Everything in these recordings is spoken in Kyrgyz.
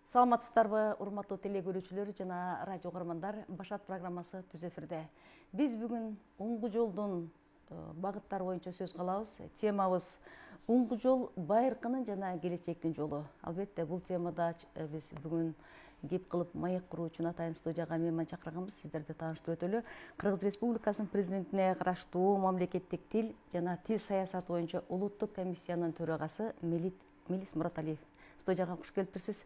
Саламатсыздарбы, урматтуу теле көрүүчүлөр жана радио угармандар. Башат программасы түз эфирде. Биз бүгүн уңгу жолдун багыттары боюнча сөз кылабыз. Темабыз уңгу жол байыркынын жана келечектин жолу. Албетте бул темада биз бүгүн кеп кылып маек куруу үчүн атайын студияга мейман чакырганбыз. Сиздерди тааныштырып өтөлү. Кыргыз Республикасынын президентине караштуу мамлекеттик тил жана тил саясаты боюнча улуттук комиссиянын төрагасы Мелис Мураталиев. Студияга куш келиптирсиз.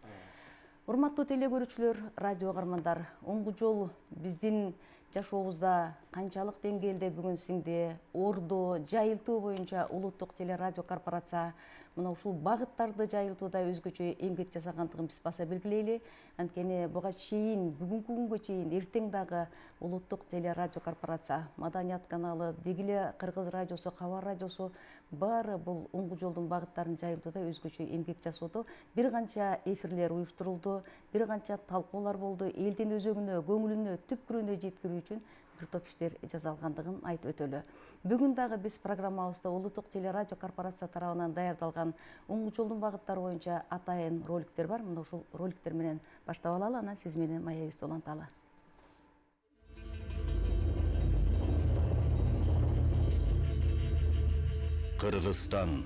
Урматтуу теле көрүүчүлөр, радио угармандар, уңгу жол биздин жашообузда канчалык деңгээлде бүгүн сиңди, орду, жайылтуу боюнча улуттук теле радио корпорация мына ушул багыттарды жайылтууда өзгөчө эмгек жасагандыгын биз баса белгилейли. Анткени буга чейин, бүгүнкү күнгө чейин, эртең дагы улуттук теле радио корпорация, маданият каналы, дегиле Кыргыз радиосу, Кабар радиосу баары бул уңгу жолдун багыттарын жайылтууда өзгөчө эмгек жасоодо. Бир канча эфирлер уюштурулду, бир канча талкуулар болду, элдин өзөгүнө, көңүлүнө, түпкүрүнө жеткирүү үчүн бир топ иштер жасалгандыгын айтып өтөлү. Бүгүн дагы биз программабызда улуттук теле радио корпорация тарабынан даярдалган уңгу жолдун багыттары боюнча атайын роликтер бар. Мына ушул роликтер менен баштап алалы, анан сиз менен маегибизди уланталы. Кыргызстан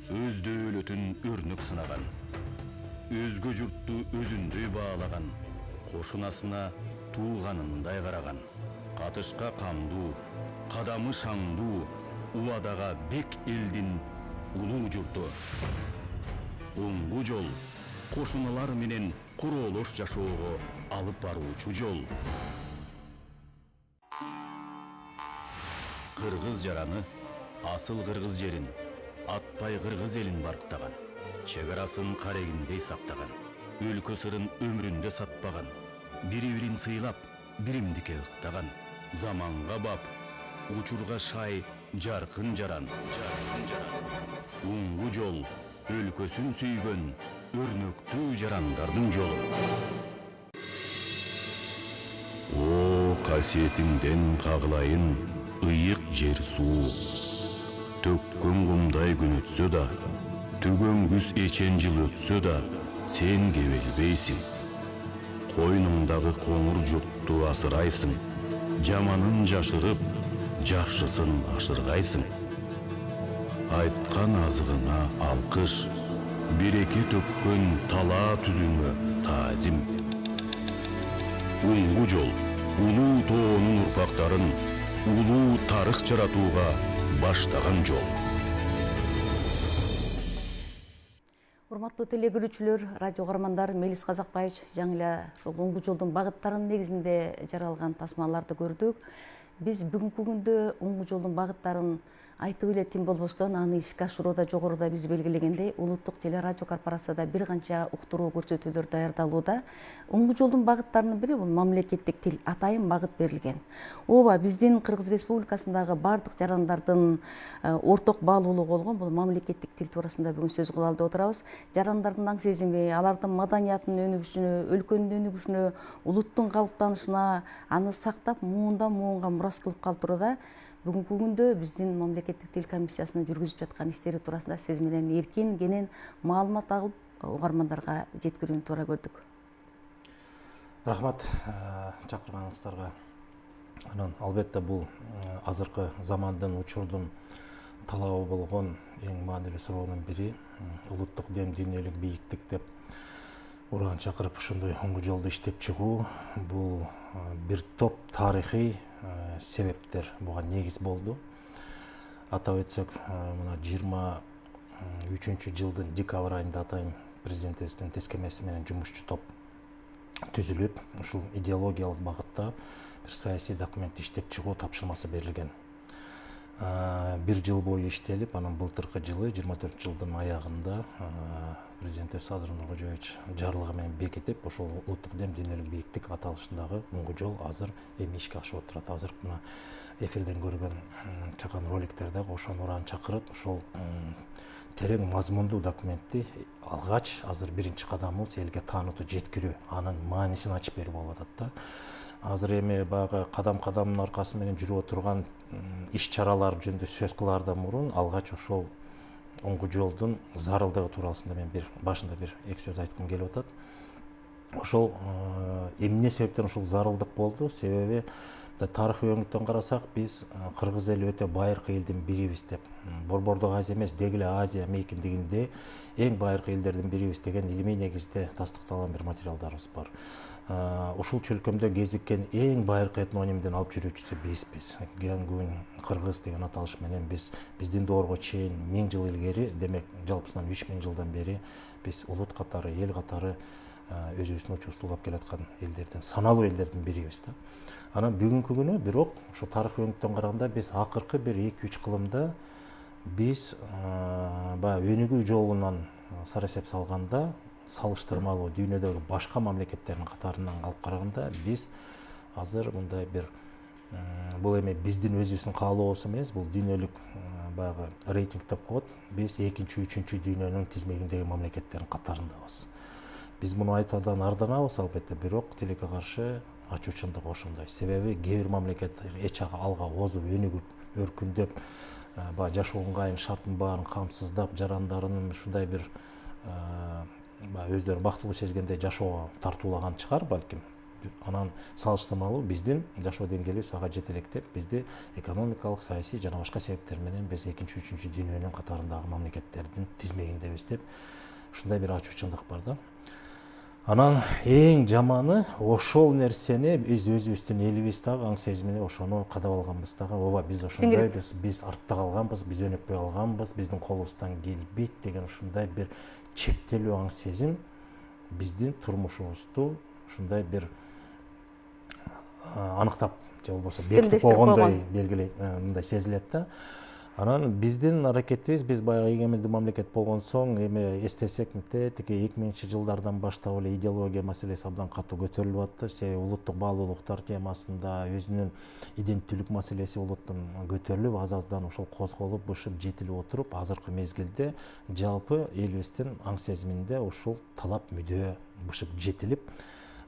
өз дөөлөтүн өрнөк сынаган, өзгө журтту өзүндөй баалаган, кошунасына тууганындай караган, катышка камдуу, кадамы шаңдуу, убадага бек элдин улуу журту. Уңгу жол кошуналар менен куроолош жашоого алып баруучу жол. Кыргыз жараны асыл кыргыз жерин, атпай кыргыз элин барктаган, чек арасын карегиндей сактаган, өлкө сырын өмүрүндө сатпаган, бири-бирин сыйлап, биримдикке ыктаган, заманга бап, учурга шай, жаркын жаран. Уңгу жол өлкөсүн сүйгөн, өрнөктүү жарандардын жолу. О, касиетиңден кагылайын, ыйык жер суу. Төккөн кумдай күн өтсө да, түгөнгүс эчен жыл өтсө да, сен кебелбейсиң. Койнуңдагы коңур журтту асырайсың, жаманын жашырып, жакшысын ашыргайсың. Айткан азыгыңа алкыш, береке төккөн талаа түзүңө таазим. Уңгу жол улуу тоонун урпактарын улуу тарых жаратууга баштаган жол. Урматтуу теле көрүүчүлөр, радио угармандар, Мелис Казакбаевич жаңы эле ушул уңгу жолдун багыттарынын негизинде жаралган тасмаларды көрдүк. Биз бүгүнкү күндө уңгу жолдун багыттарын айтып эле тим болбостон аны ишке ашырууда жогоруда биз белгилегендей улуттук теле радио корпорацияда бир канча уктуруу көрсөтүүлөр даярдалууда. Уңгу жолдун багыттарынын бири бул мамлекеттик тил, атайын багыт берилген. Ооба, биздин Кыргыз Республикасындагы бардык жарандардын орток баалуулугу болгон бул мамлекеттик тил туурасында бүгүн сөз кылалы деп отурабыз. Жарандардын аң сезими, алардын маданиятынын өнүгүшүнө, өлкөнүн өнүгүшүнө, улуттун калыптанышына аны сактап, муундан муунга мурас кылып калтырууда бүгүнкү күндө биздин мамлекеттик тил комиссиясынын жүргүзүп жаткан иштери туурасында сиз менен эркин, кенен маалымат алып, угармандарга жеткирүүнү туура көрдүк. Рахмат чакырганыңыздарга. Анан албетте бул азыркы замандын, учурдун талабы болгон эң маанилүү суроонун бири улуттук дем дүйнөлүк бийиктик деп уран чакырып ушундай уңгу жолду иштеп чыгуу. Бул бир топ тарыхый себептер буга негиз болду. Атап өтсөк, мына 23 жылдын декабрь айында атайын президентибиздин тескемеси менен жумушчу топ түзүлүп, ушул идеологиялык багытта бир саясий документ иштеп чыгуу тапшырмасы берилген. Бир жыл бою иштелип, анан былтыркы жылы 24 жылдын аягында президентибиз Садыр Нуркожоевич жарлыгы менен бекитип, ошол улуттук дем дүйнөлүк бийиктик аталышындагы уңгу жол азыр эми ишке ашып отурат. Азыр мына эфирден көргөн чакан роликтерде ошону уран чакырып, ошол терең мазмундуу документти алгач азыр биринчи кадамыбыз элге таанууту жеткирүү, анын маанисин ачып берүү болуп атат да. Азыр эми баягы кадам-кадамдын аркасы менен жүрүп отурган иш чаралар жөнүндө сөз кылаардан мурун алгач ошол оңгу жолдун зарылдыгы туурасында мен башында бир эки сөз айткым келип атат. Ошол эмне себептен ушул зарылдык болду? Себеби тарыхый өңүттөн карасак, биз кыргыз эли өтө байыркы элдин бирибиз деп. Борбордук Азия эмес, деги эле Азия мейкиндигинде эң байыркы элдердин бирибиз деген илимий негизде тастыкталган бир материалдарыбыз бар. Ушул чөлкөмдө кезиккен эң байыркы этнонимдин алып жүрүүчүсү бизбиз. Генгун кыргыз деген аталыш менен биздин доорго чейин 1000 жыл илгери, демек жалпысынан 3000 жылдан бери биз улут катары, эл катары өзүбүздүн учурубузду улап келаткан элдердин, саналуу элдердин бирибиз да. Анан бүгүнкү күнү бирок ошо тарыхый өңүттөн караганда биз акыркы бир 2-3 кылымда биз баягы өнүгүү жолунан сарасеп салганда, салыштырмалуу дүйнөдөгү башка мамлекеттердин катарынан алып караганда биз азыр мындай бир бул эми биздин өзүбүздүн каалообуз эмес, бул дүйнөлүк баягы рейтинг деп коет. Биз 2-3 дүйнөнүн тизмегиндеги мамлекеттердин катарындабыз. Биз муну айтуудан арданабыз албетте, бирок тилекке каршы ачуучундук ошондой. Себеби кээ бир мамлекеттер эч алга озуп, өнүгүп, өркүндөп, баягы жашоо ыңгайын, шартын баарын камсыздап, жарандарынын ушундай бир өздөрүн бактылуу сезгендей жашоого тартуулаган чыгар балким. Анан салыштырмалуу биздин жашоо деңгээлибиз ага жете элек деп, бизди экономикалык, саясий жана башка себептер менен биз 2-3 дүйнөнүн катарындагы мамлекеттердин тизмегиндебиз деп ушундай бир ачуучундук бар да. Анан эң жаманы ошол нерсени биз өзүбүздүн элибиз дагы аң сезимине ошону кадап алганбыз дагы. Ооба биз ошондойбуз, биз артта калганбыз, биз өнүкпөй калганбыз, биздин колубуздан келбейт деген ушундай бир чектелүү аң сезим биздин турмушубузду ушундай бир аныктап же болбосо бекитип койгондой белгилейт, мындай сезилет да. Анан биздин аракетибиз, биз баягы эгемендүү мамлекет болгон соң, эми эстесек, тике 2000-жылдардан баштап эле идеология маселеси абдан катуу көтөрүлүп атты. Себеби улуттук баалуулуктар темасында өзүнүн иденттүүлүк маселеси улуттун көтөрүлүп, аз-аздан ошол козголуп, бышып, жетилип отуруп, азыркы мезгилде жалпы элибиздин аң сезиминде ушул талап мүдөө бышып жетилип,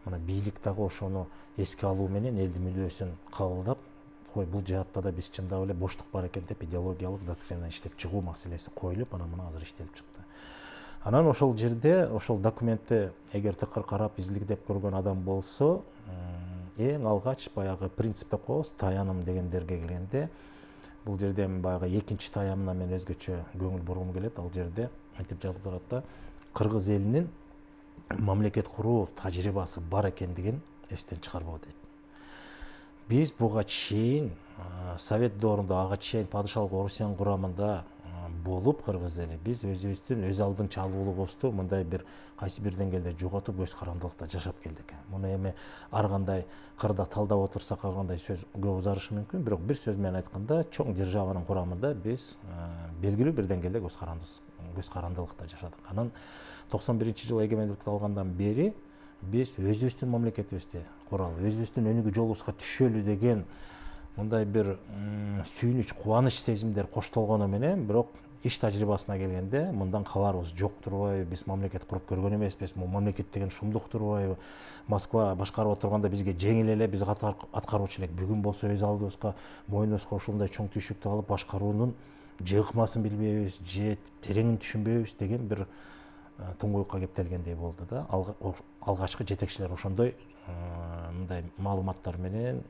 мына бийлик дагы ошону эске алуу менен элдин мүдөөсүн кабылдап, бул жаатта да биз чындап эле боштук бар экен деп идеологиялык доктрина иштеп чыгуу маселеси коюлуп, анан мына азыр иштелип чыкты. Анан ошол жерде, ошол документти эгер тыкыр карап изилдеп көргөн адам болсо, эң алгач баягы принцип деп коебуз, таяным дегендерге келгенде, бул жерде баягы экинчи таямына мен өзгөчө көңүл бургум келет. Ал жерде мынтип жазылып турат да, кыргыз элинин мамлекет куруу тажрыйбасы бар экендигин эстен чыгарбоо дейт. Биз буга чейин Совет доорунда ага чейин падышалык Орусиян курамында болуп кыргыз эли биз өзүбүздүн өз алдынча алуулугубузду мындай бир кайсы бир деңгээлде жоготуп өз карандылыкта жашап келдик. Муну эми ар кандай кырда талдап отурсак ар кандай сөз көп узарышы мүмкүн, бирок бир сөз менен айтканда чоң державанын курамында биз белгилүү бир деңгээлде көз карандылыкта жашадык. Анан 91-жылы эгемендүүлүктү алгандан бери биз өзүбүздүн мамлекетибизди куралы, өзүбүздүн өнүгүү жолубузга түшөлү деген мындай бир сүйүнүч, кубаныч сезимдер коштолгону менен, бирок иш тажрыйбасына келгенде мындан кабарыбыз жок турбайбы, биз мамлекет куруп көргөн эмеспиз, бул мамлекет деген шумдук турбайбы, Москва башкарып отурганда бизге жеңил эле, биз аткаруучу элек, бүгүн болсо өз алдыбызга мойнубузга ушундай чоң түйшүктү алып башкаруунун же ыкмасын билбейбиз, же тереңин түшүнбөйбүз деген бир туңгуюкка кептелгендей болду да. Алгачкы жетекчилер ошондой мындай маалыматтар менен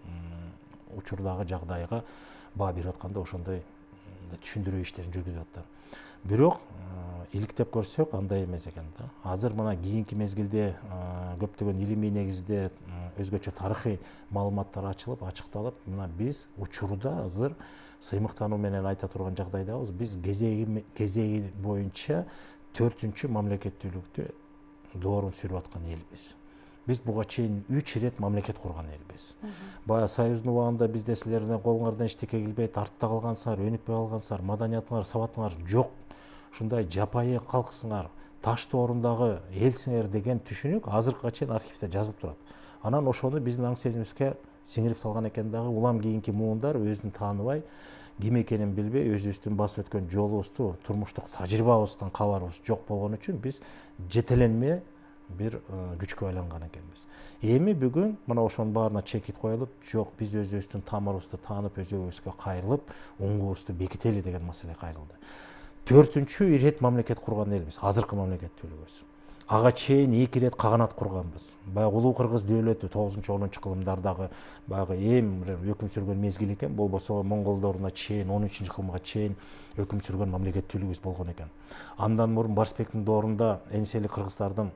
учурдагы жагдайга баа берип атканда ошондой түшүндүрүү иштерин жүргүзүп атты. Бирок иликтеп көрсөк андай эмес экен да. Азыр мына кийинки мезгилде көптөгөн илимий негизде өзгөчө тарыхый маалыматтар ачылып, ачыкталып, мына биз учурда азыр сыймыктануу менен айта турган жагдайдабыз. Биз кезеги боюнча 4-үнчү мамлекеттүүлүктү доорун сүрүп аткан элбиз. Биз буга чейин 3 ирет мамлекет курган элбиз. Баягы Союздун убагында бизде силердин колуңардан эчтеке келбейт, артта калгансыңар, өнүкпөй калгансыңар, маданиятыңар, сабатыңар жок, ушундай жапайы калксыңар, таш доорундагы элсиңер деген түшүнүк азыркыга чейин архивде жазылып турат. Анан ошону биздин аң сезимибизге сиңирип салган экен дагы. Улам кийинки муундар өзүн тааныбай, ким экенин билбей, өзүбүздүн басып өткөн жолубузду, турмуштук тажрыйбабыздан кабарыбыз жок болгон үчүн биз жетеленме бир күчкө айланган экенбиз. Эми бүгүн мына ошонун баарына чекит коюлуп, жок, биз өзүбүздүн тамырыбызды таанып, өзүбүзгө кайрылып, оңгубузду бекители деген маселе кайрылды. 4-чү ирет мамлекет курган элбиз, азыркы мамлекеттүүлүгүбүз. Ага чейин 2 ирет каганат курганбыз. Баягы улуу кыргыз дөөлөтү 9-10 кылымдардагы баягы эң өкүм сүргөн мезгил экен. Болбосо монголдоруна чейин 13 кылымга чейин өкүм сүргөн мамлекеттүүлүгүбүз болгон экен. Андан мурун Барсбектин доорунда энисели кыргыздардын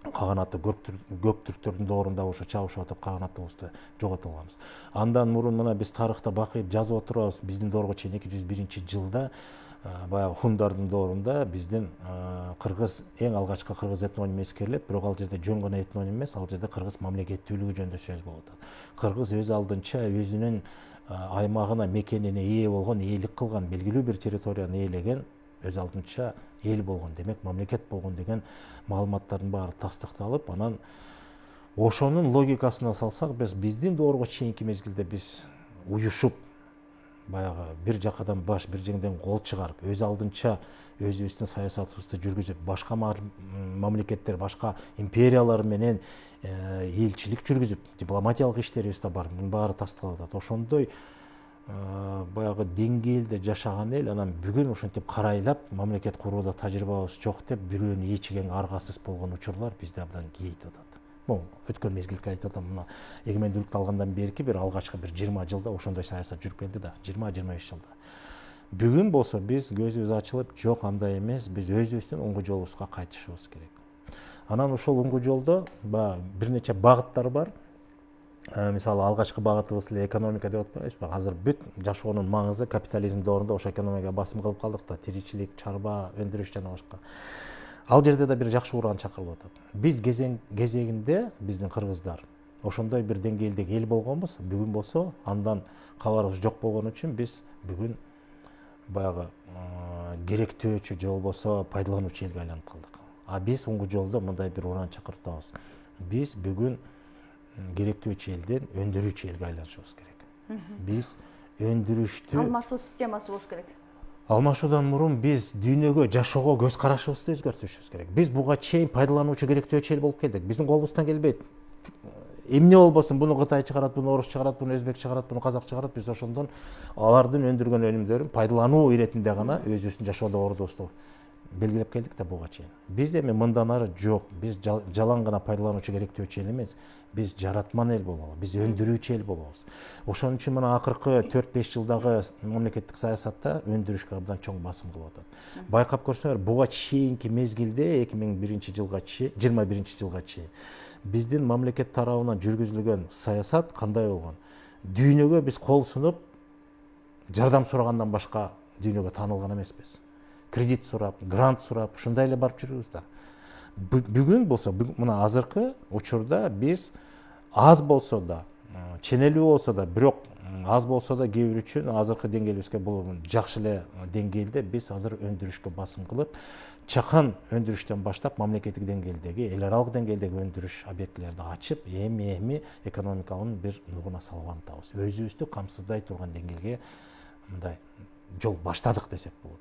каганаты, көк түрктөрдүн доорунда ошо чабышып атып каганатыбызды жоготуп алганбыз. Андан мурун мына биз тарыхта бакыйып жазып отурабыз. Биздин доорго чейин 201-жылда баягы хундардын доорунда биздин кыргыз эң алгачкы кыргыз этноним эскерилет, бирок ал жерде жөн гана этноним эмес, ал жерде кыргыз мамлекеттүүлүгү жөнүндө сөз болуп атат. Кыргыз өз алдынча өзүнүн аймагына, мекенине ээ болгон, ээлик кылган, белгилүү бир территорияны ээлеген, өз алдынча эл болгон, демек мамлекет болгон деген маалыматтардын баары тастыкталып, анан ошонун логикасына салсак, биздин доорго чейинки мезгилде биз уюшуп баягы бир жакадан баш, бир жеңден кол чыгарып, өз алдынча өзүбүздүн саясатыбызды жүргүзүп, башка мамлекеттер, башка империялар менен элчилик жүргүзүп, дипломатиялык иштерибиз да бар. Мунун баары тасталып атат. Ошондой баягы деңгээлде жашаган эл анан бүгүн ошентип карайлап мамлекет курууда тажрыйбабыз жок деп бирөөнү ичиген аргасыз болгон учурлар бизде абдан кейип атат. Өткөн мезгилге айтып атам, мына эгемендүүлүктү алгандан берки бир алгачкы бир 20 жылда ошондой саясат жүрүп келди да, 20-25 жылда. Бүгүн болсо биз көзүбүз ачылып, жок андай эмес, биз өзүбүздүн оңгу жолубузга кайтышыбыз керек. Анан ошол оңгу жолдо бир нече багыттар бар. Мисалы алгачкы багытыбыз эле экономика деп атпайбызбы? Азыр бүт жашоонун маңызы капитализм доорунда ошо экономикага басым кылып калдык да, тиричилик, чарба, өндүрүш жана башка. Ал жерде да бир жакшы уран чакырылып атат. Биз кезегинде биздин кыргыздар ошондой бир деңгээлдеги эл болгонбуз. Бүгүн болсо андан кабарыбыз жок болгон үчүн биз бүгүн баягы керектөөчү же болбосо пайдалануучу элге айланып калдык. А биз оңгу жолдо мындай бир уран чакыртабыз. Биз бүгүн керектөөчү элден өндүрүүчү элге айланышыбыз керек. Биз өндүрүштү алмашуу системасы болуш керек. Алмашуудан мурун биз дүйнөгө жашоого көз карашыбызды өзгөртүшүбүз керек. Биз буга чейин пайдалануучу керектөөчү эл болуп келдик. Биздин колубуздан келбейт. Эмне болбосун, буну Кытай чыгарат, буну орус чыгарат, буну өзбек чыгарат, буну казак чыгарат. Биз ошондон алардын өндүргөн өнүмдөрүн пайдалануу иретинде гана өзүбүздүн жашоодо ордубузду белгилеп келдик да буга чейин. Биз эми мындан ары жок. Биз жалаң гана пайдалануучу керектөөчү эл эмес. Биз жаратман эл болобуз, биз өндүрүүчү эл болобуз. Ошон үчүн мына акыркы 4-5 жылдагы мамлекеттик саясатта өндүрүшкө абдан чоң басым кылып атат. Байкап көрсөңөр, буга чейинки мезгилде 2021 жылга чейин биздин мамлекет тарабынан жүргүзүлгөн саясат кандай болгон? Дүйнөгө биз кол сунуп, жардам сурагандан башка дүйнөгө таанылган эмеспиз. Кредит сурап, грант сурап, ушундай эле барып жүрүбүз да. Бүгүн болсо, мына азыркы учурда биз аз болсо да, ченелүү болсо да, бирок аз болсо да кээ бир үчүн азыркы деңгээлибизге бул жакшы эле деңгээлде биз азыр өндүрүшкө басым кылып, чакан өндүрүштөн баштап мамлекеттик деңгээлдеги, эл аралык деңгээлдеги өндүрүш объектилерди ачып, эми экономиканын бир нугуна салып атабыз. Өзүбүздү камсыздай турган деңгээлге мындай жол баштадык десек болот.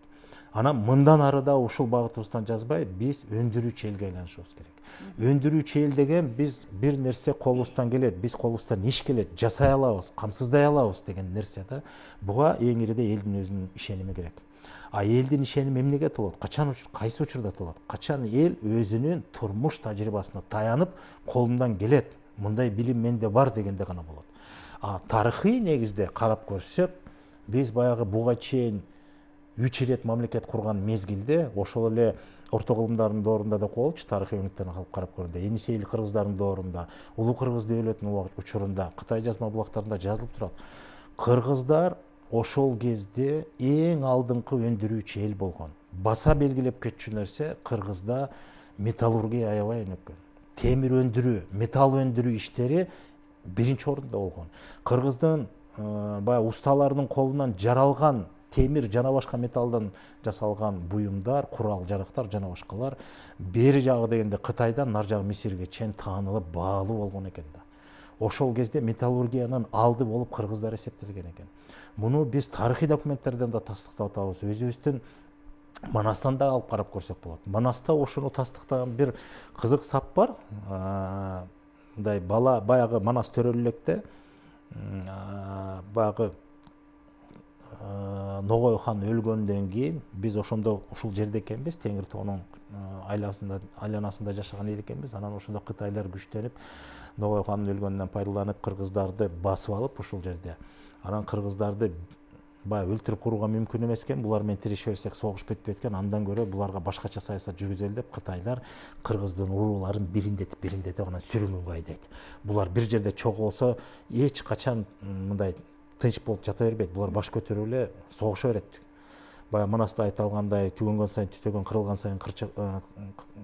Анан мындан ары да ушул багытыбыздан жазбай, биз өндүрүүчү элге айланышыбыз керек. Өндүрүүчү эл деген биз бир нерсе колубуздан келет, биз колубуздан иш келет, жасай алабыз, камсыздай алабыз деген нерсе да. Буга эң ириде элдин өзүнүн ишеними керек. А элдин ишеними эмнеге толот? Качан, кайсы учурда толот? Качан эл өзүнүн турмуш тажрыйбасына таянып, колумдан келет, мындай билим менде бар дегенде гана болот. А тарыхый негизде карап көрсөк, биз баягы буга чейин 3 ирет мамлекет курган мезгилде ошол эле орто кылымдардын доорунда да болчу, тарыхый өнүктөрүн алып карап көргөндө, энисейил кыргыздардын доорунда, улуу кыргыз дөөлөтүнүн учурунда, Кытай жазма булактарында жазылып турат. Кыргыздар ошол кезде эң алдыңкы өндүрүүчү эл болгон. Баса белгилеп кетчү нерсе, кыргызда металлургия аябай өнүккөн. Темир өндүрүү, металл өндүрүү иштери биринчи орунда болгон. Кыргыздын баягы усталарынын колунан жаралган темир жана башка металлдан жасалган буюмдар, курал жарактар жана башкалар бери жагы дегенде Кытайдан нар жагы Мисирге чейин таанылып баалуу болгон экен да. Ошол кезде металлургиянын алды болуп кыргыздар эсептелген экен. Муну биз тарыхый документтерден да тастыктап атабыз. Өзүбүздүн Манастан да алып карап көрсөк болот. Манаста ошону тастыктаган бир кызык сап бар. Мындай баягы Манас төрөлүкте баягы Ногой хан өлгөндөн кийин биз ошондо ушул жерде экенбиз, Теңир тоонун айланасында жашаган эл экенбиз. Анан ошондо кытайлар күчтөнүп, Ногой хандын өлгөндөн пайдаланып кыргыздарды басып алып ушул жерде. Анан кыргыздарды баягы өлтүрүп курууга мүмкүн эмес экен, булар менен тирешип берсек согуш бүтпөйт экен, андан көрө буларга башкача саясат жүргүзөлү деп кытайлар кыргыздын урууларын бириндетип анан сүргөнгө айдайт. Булар бир жерде чогулса эч качан мындай тынч болуп жата бербейт. Булар баш көтөрүп эле согуша берет. Баягы Манаста айтылгандай, түгөнгөн сайын түтөгөн, кырылган сайын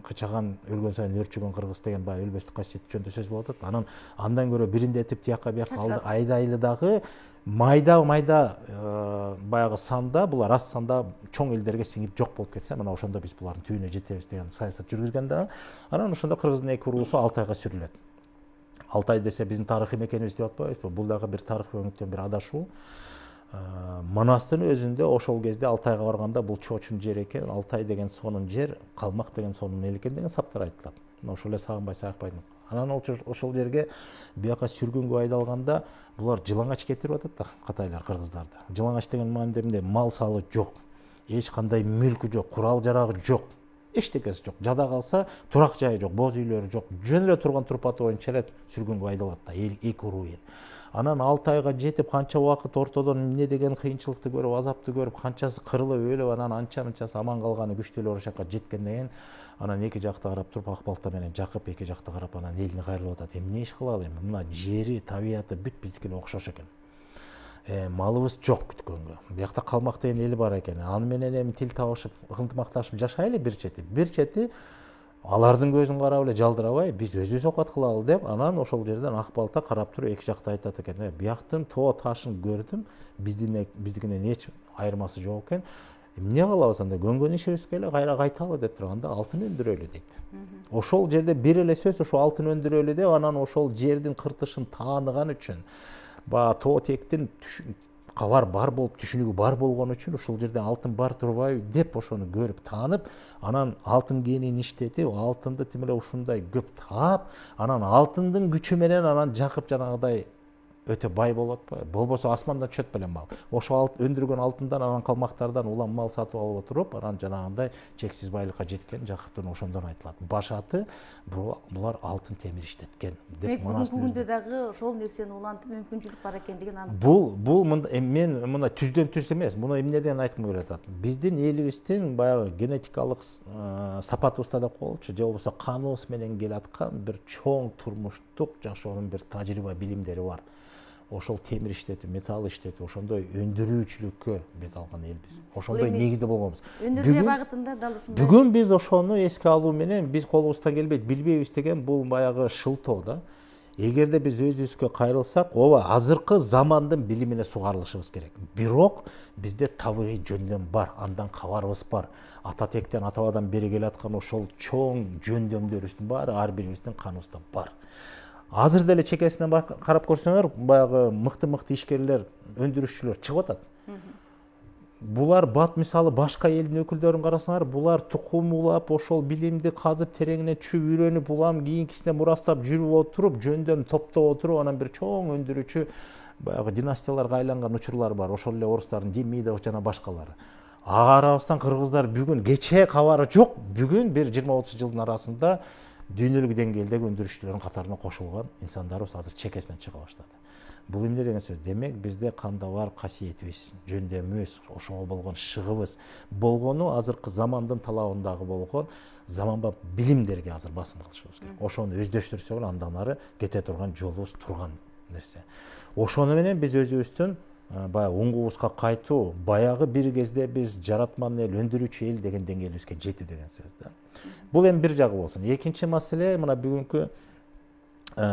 кычаган, өлгөн сайын өрчүгөн кыргыз деген баягы өлбөстүк касиет жөнүндө сөз болуп атат. Андан көрө бириндетип тияка бияка айдайлы дагы майда баягы санда, булар аз санда чоң элдерге сиңип жок болуп кетсе, мына ошондо биз булардын түбүнө жетебиз деген саясат жүргүзгөн да. Анан ошондо кыргыздын эки уруусу Алтайга сүрүлөт. Алтай десе биздин тарыхый мекенибиз деп атпайбызбы? Бул дагы бир тарыхый өңүттөн бир адашуу. Манастын өзүндө ошол кезде Алтайга барганда бул чоочун жер экен, Алтай деген сонун жер, Калмак деген сонун эл экен деген саптар айтылат. Ошол эле Сагынбай Саакбайдын. Анан ошол жерге бияка сүргөнгө айдалганда булар жылаңач кетирип атат да кытайлар кыргыздарды. Жылаңач деген мааниде эмне? Мал салы жок, эч кандай мүлкү жок, курал жарагы жок, эчтекеси жок. Жада калса турак жайы жок, боз үйлөрү жок. Жөн эле турган турпаты боюнча эле сүргөнгө айдалат да эки уруу эл. Анан Алтайга жетип канча убакыт ортодон эмне деген кыйынчылыкты көрүп, азапты көрүп, канчасы кырылып өлүп, анан анчасы аман калганы күчтүү эле ошол жака жеткенден кийин анан эки жакта карап туруп Ак балта менен Жакып эки жакта карап анан элине кайрылып атат. Эмне иш кылалы эми? Мына жери, табияты бүт биздикине окшош экен. Малыбыз жок күткөнгө. Биякта Калмак деген эл бар экен. Аны менен эми тил табышып, ынтымакташып жашайлы бир чети. Алардын көзүн карап эле жалдырабай, биз өзүбүз окат кылалы деп, анан ошол жерден Ак балта карап туруп эки жакта айтат экен. Бияктын тоо ташын көрдүм, биздикинен эч айырмасы жок экен. Эмне кылабыз анда? Көнгөн ишибизге эле кайра кайталы деп турганда алтын өндүрөлү дейт. Ошол жерде бир эле сөз, ошо алтын өндүрөлү деп, анан ошол жердин кыртышын тааныган үчүн, баягы тоо тектин кабар бар болуп, түшүнүгү бар болгон үчүн ушул жерде алтын бар турбайбы деп ошону көрүп таанып, анан алтын кенин иштетип, алтынды тим эле ушундай көп таап, анан алтындын күчү менен анан Жакып жанагыдай өтө бай болот атпайбы? Болбосо асмандан түшөт белем мал. Ошол өндүргөн алтындан анан калмактардан улам мал сатып алып отуруп, анан жанагындай чексиз байлыкка жеткен Жакыптын ошондон айтылат. Башаты булар алтын темир иштеткен деп Манастын бүгүндө дагы ошол нерсени улантып мүмкүнчүлүк бар экендигин анык. Бул мен мына түздөн түз эмес, муну эмнеден айткым келип атат? Биздин элибиздин баягы генетикалык сапатыбызда деп коелучу, же болбосо каныбыз менен келаткан бир чоң турмуштук жашоонун бир тажрыйба билимдери бар. Ошол темир иштетүү, металл иштетүү, ошондой өндүрүүчүлүккө бет алган элбиз. Ошондой негизде болгонбуз. Өндүрүү багытында дал ушундай. Бүгүн биз ошону эске алуу менен биз колубуздан келбейт, билбейбиз деген бул баягы шылтоо да. Эгерде биз өзүбүзгө кайрылсак, ооба азыркы замандын билимине сугарылышыбыз керек. Бирок бизде табигый жөндөм бар, андан кабарыбыз бар. Ата тектен, атабадан бери келаткан ошол чоң жөндөмдөрүбүздүн баары ар бирибиздин каныбызда бар. Азыр деле чекесинен карап көрсөңөр, баягы мыкты ишкерлер, өндүрүшчүлөр чыгып атат. Булар мисалы башка элдин өкүлдөрүн карасаңар, булар тукум улап, ошол билимди казып, тереңине түшүп, үйрөнүп, улам кийинкисине мурастап жүрүп отуруп, жөндөм топтоп отуруп, анан бир чоң өндүрүүчү баягы династияларга айланган учурлар бар. Ошол эле орустардын Демидов жана башкалары. Арабыздан кыргыздар бүгүн кечээ кабары жок, бүгүн бир 20-30 жылдын арасында дүйнөлүк деңгээлдеги өндүрүшчүлөрдүн катарына кошулган инсандарыбыз азыр чекесинен чыга баштады. Бул эмне деген сөз? Демек бизде канда бар касиетибиз, жөндөмүбүз, ошого болгон шыгыбыз болгону азыркы замандын талабындагы болгон заманбап билимдерге азыр басым кылышыбыз керек. Ошону өздөштүрсөк эле андан ары кете турган жолубуз турган нерсе. Ошону менен биз өзүбүздүн баягы уңгубузга кайтуу, баягы бир кезде биз жаратман эл, өндүрүүчү эл деген деңгээлибизге жетүү деген сөз да. Бул эми бир жагы болсун. Экинчи маселе, мына бүгүнкү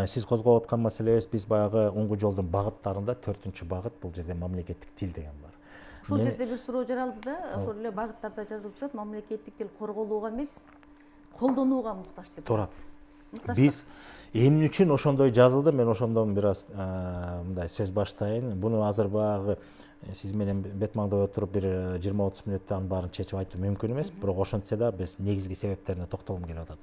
сиз козгоп аткан маселебиз, биз баягы уңгу жолдун багыттарында 4-чү багыт бул жерде мамлекеттик тил деген бар. Ушул жерде бир суроо жаралды да, ошол эле багыттарда жазылып турат, мамлекеттик тил корголууга эмес, колдонууга муктаж деп. Турат. Биз эмне үчүн ошондой жазылды? Мен ошондон бир аз мындай сөз баштайын. Буну азыр баягы сиз менен бет маңдой отуруп бир 20-30 мүнөттө анын баарын чечип айтуу мүмкүн эмес, бирок ошентсе да биз негизги себептерине токтолгум келип атат.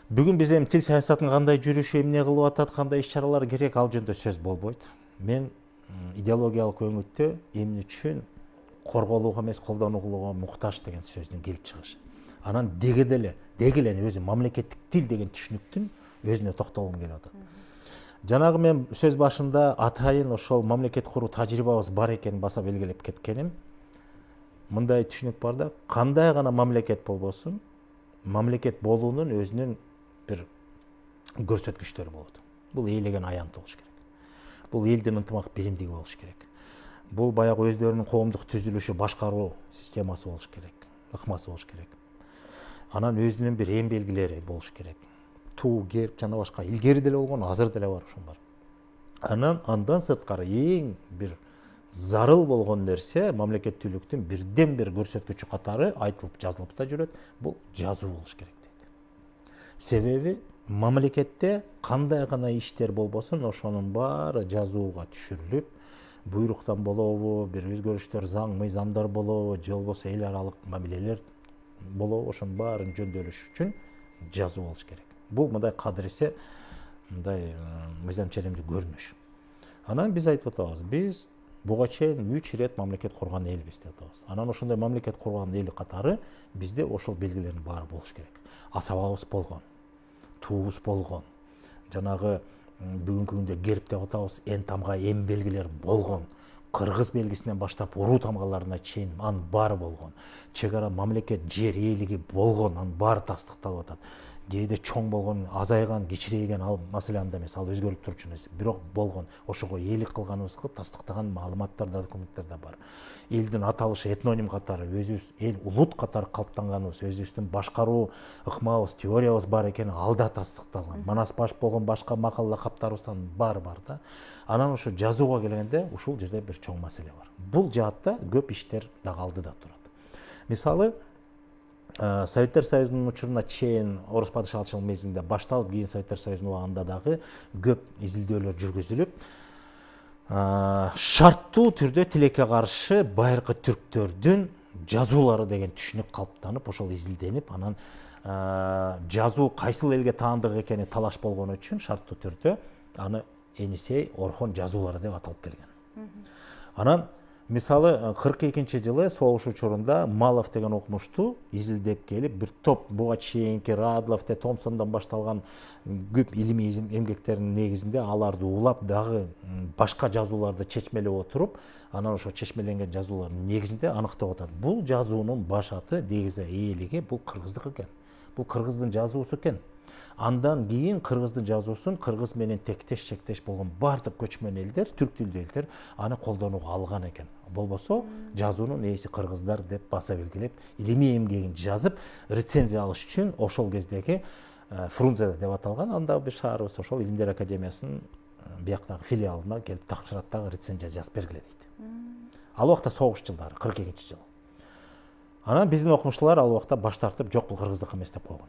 Бүгүн биз эми тил саясатын кандай жүрүшү, эмне кылып атат, кандай иш чаралар керек, ал жөнүндө сөз болбойт. Мен идеологиялык өңүттө эмне үчүн корголууга эмес колдонууга муктаж деген сөздүн келип чыгышы. Анан деги эле өзү мамлекеттик тил деген түшүнүктүн өзүнө токтолгум келип атат. Жанагы мен сөз башында атайын ошол мамлекет куруу тажрыйбабыз бар экенин баса белгилеп кеткеним, мындай түшүнүк бар да, кандай гана мамлекет болбосун, мамлекет болуунун өзүнүн бир көрсөткүчтөрү болот. Бул ээлеген аянты болуш керек. Бул элдин ынтымак биримдиги болуш керек. Бул баягы өздөрүнүн коомдук түзүлүшү, башкаруу системасы болуш керек, ыкмасы болуш керек. Анан өзүнүн бир эң белгилери болуш керек. Туу, керп жана башка илгери деле болгон, азыр деле бар ушун бар. Андан сырткары эң бир зарыл болгон нерсе мамлекеттүүлүктүн бирден бир көрсөткүчү катары айтылып жазылып да жүрөт. Бул жазуу болуш керек дейт. Себеби мамлекетте кандай гана иштер болбосун, ошонун баары жазууга түшүрүлүп, буйруктан болобу, бир өзгөрүштөр, заң, мыйзамдар болобу, же болбосо эл аралык мамилелер болобу, ошонун баарын жөндөөлүш үчүн жазуу болуш керек. Бул мындай кадыресе, мындай мыйзам черемдүү көрүнүш. Анан биз айтып атабыз, биз буга чейин 3 ирет мамлекет курган элбиз деп атабыз. Анан ошондой мамлекет курган эл катары бизде ошол белгилердин баары болуш керек. Асабабыз болгон, туубуз болгон, жанагы бүгүнкү күндө герб деп атабыз, эн тамга эм белгилер болгон, кыргыз белгисинен баштап уруу тамгаларына чейин анын баары болгон, чек ара мамлекет жер ээлиги болгон, анын баары тастыкталып атат. Кээде чоң болгон, азайган, кичирейген ал маселе анда эмес, ал өзгөрүп турчу нерсе. Бирок болгон, ошого ээлик кылганыбызга тастыктаган маалыматтар да, документтер да бар. Элдин аталышы этноним катары, өзүбүз эл улут катары калыптанганыбыз, өзүбүздүн башкаруу ыкмабыз, теориябыз бар экени ал да тастыкталган. Манас баш болгон башка макал лакаптарыбыздын баары бар да. Анан ушу жазууга келгенде ушул жерде бир чоң маселе бар. Бул жаатта көп иштер дагы алдыда турат. Мисалы, Советтер Союзунун учуруна чейин орус падышачылык мезгилинде башталып, кийин Советтер Союзунун убагында дагы көп изилдөөлөр жүргүзүлүп, шарттуу түрдө тилекке каршы байыркы түрктөрдүн жазуулары деген түшүнүк калыптанып, ошол изилденип, анан жазуу кайсыл элге таандык экени талаш болгон үчүн шарттуу түрдө аны Енисей Орхон жазуулары деп аталып келген. Анан мисалы 42-жылы согуш учурунда Малов деген окумушту изилдеп келип, бир топ буга чейинки Радлов, Томсондон башталган көп илимий эмгектердин негизинде аларды улап дагы башка жазууларды чечмелеп отуруп, анан ошо чечмеленген жазуулардын негизинде аныктап атат. Бул жазуунун башаты, негизи ээлиги бул кыргыздык экен. Бул кыргыздын жазуусу экен. Андан кийин кыргыздын жазуусун кыргыз менен тектеш чектеш болгон бардык көчмөн элдер, түрк тилдүү элдер аны колдонууга алган экен. Болбосо жазуунун ээси кыргыздар деп баса белгилеп, илимий эмгегин жазып, рецензия алыш үчүн ошол кездеги Фрунзе деп аталган, анда бир шаарыбыз ошол Илимдер академиясынын бияктагы филиалына келип тапшыраттагы рецензия жазып бергиле дейт. Ал убакта согуш жылдары, 42-жыл. Анан биздин окумуштуулар ал убакта баш тартып, жок, бул кыргыздык эмес деп койгон.